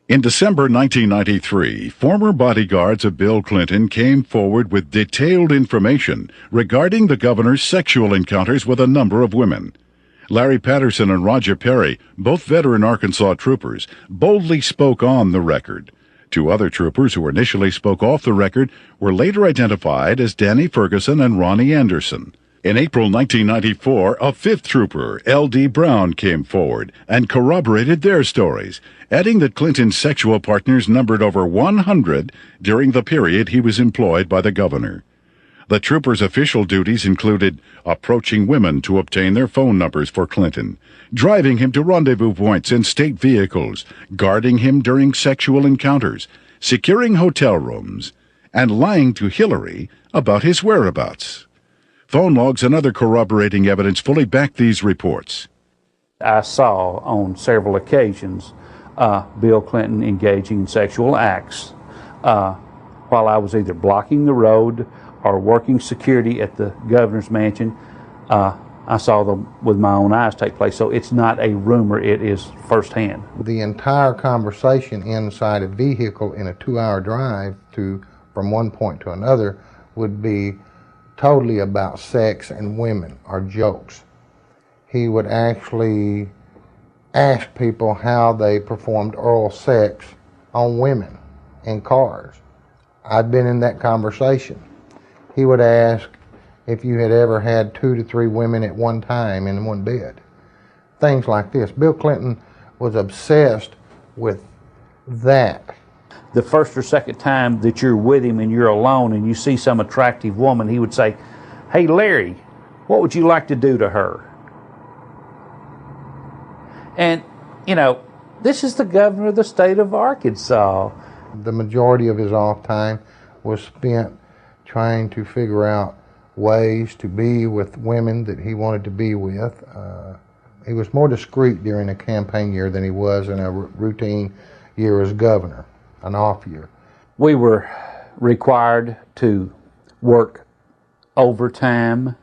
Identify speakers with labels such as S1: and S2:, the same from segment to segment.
S1: In December 1993, former bodyguards of Bill Clinton came forward with detailed information regarding the governor's sexual encounters with a number of women. Larry Patterson and Roger Perry, both veteran Arkansas troopers, boldly spoke on the record. Two other troopers who initially spoke off the record were later identified as Danny Ferguson and Ronnie Anderson. In April 1994, a fifth trooper, L.D. Brown, came forward and corroborated their stories, adding that Clinton's sexual partners numbered over 100 during the period he was employed by the governor. The trooper's official duties included approaching women to obtain their phone numbers for Clinton, driving him to rendezvous points in state vehicles, guarding him during sexual encounters, securing hotel rooms, and lying to Hillary about his whereabouts. Phone logs and other corroborating evidence fully back these reports.
S2: I saw on several occasions Bill Clinton engaging in sexual acts while I was either blocking the road or working security at the governor's mansion. I saw them with my own eyes take place. So it's not a rumor, it is firsthand.
S3: The entire conversation inside a vehicle in a 2-hour drive from one point to another would be totally about sex and women or jokes. He would actually ask people how they performed oral sex on women in cars. I'd been in that conversation. He would ask if you had ever had 2 to 3 women at one time in one bed. Things like this. Bill Clinton was obsessed with that.
S2: The first or second time that you're with him and you're alone and you see some attractive woman, he would say, "Hey Larry, what would you like to do to her?" And, this is the governor of the state of Arkansas.
S3: The majority of his off time was spent trying to figure out ways to be with women that he wanted to be with. He was more discreet during a campaign year than he was in a routine year as governor, an off year.
S2: We were required to work overtime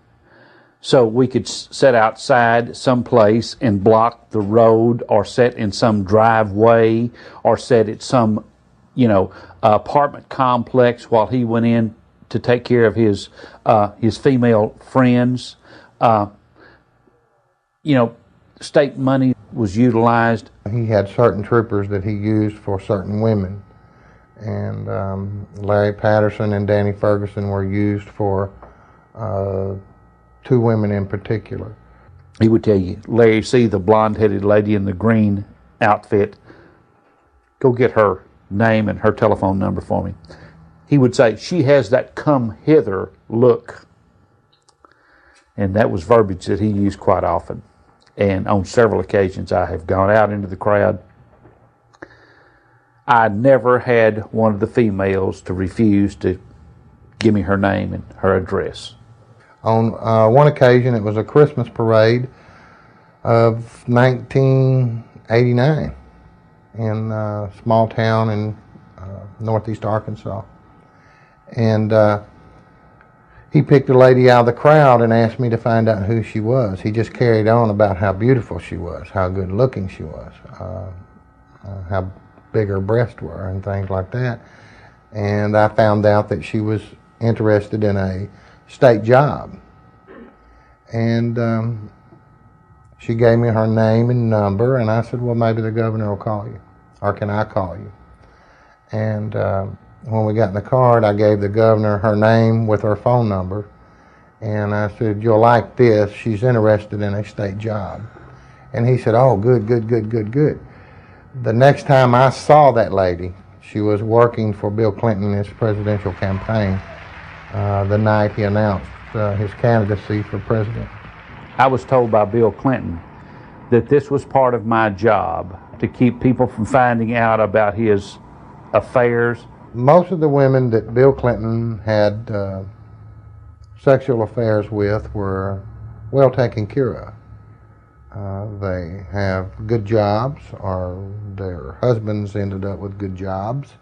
S2: so we could sit outside someplace and block the road, or sit in some driveway, or sit at some, apartment complex while he went in to take care of his female friends. State money was utilized.
S3: He had certain troopers that he used for certain women. And Larry Patterson and Danny Ferguson were used for 2 women in particular.
S2: He would tell you, "Larry, see the blonde-headed lady in the green outfit? Go get her name and her telephone number for me." He would say, "She has that come hither look." And that was verbiage that he used quite often. And on several occasions I have gone out into the crowd. I never had one of the females to refuse to give me her name and her address.
S3: On one occasion, it was a Christmas parade of 1989 in a small town in northeast Arkansas. And he picked a lady out of the crowd and asked me to find out who she was. He just carried on about how beautiful she was, how good looking she was, how big her breasts were and things like that. And I found out that she was interested in a state job. And she gave me her name and number, and I said, "Well, maybe the governor will call you, or can I call you?" And when we got in the car, I gave the governor her name with her phone number, and I said, "You'll like this, she's interested in a state job." And he said, "Oh, good, good, good, good, good." The next time I saw that lady, she was working for Bill Clinton in his presidential campaign the night he announced his candidacy for president.
S2: I was told by Bill Clinton that this was part of my job, to keep people from finding out about his affairs.
S3: Most of the women that Bill Clinton had sexual affairs with were well taken care of. They have good jobs, or their husbands ended up with good jobs.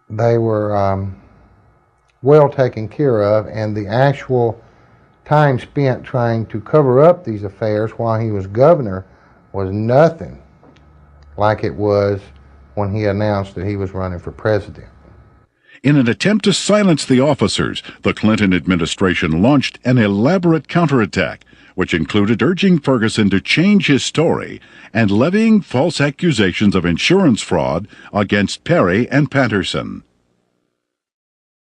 S3: They were well taken care of, and the actual time spent trying to cover up these affairs while he was governor was nothing like it was when he announced that he was running for president.
S1: In an attempt to silence the officers, the Clinton administration launched an elaborate counterattack, which included urging Ferguson to change his story and levying false accusations of insurance fraud against Perry and Patterson.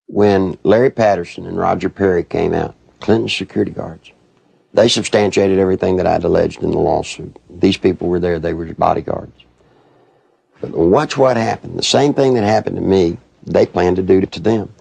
S4: When Larry Patterson and Roger Perry came out, Clinton's security guards, they substantiated everything that I'd alleged in the lawsuit. These people were there, they were bodyguards. But watch what happened. The same thing that happened to me, they planned to do to them.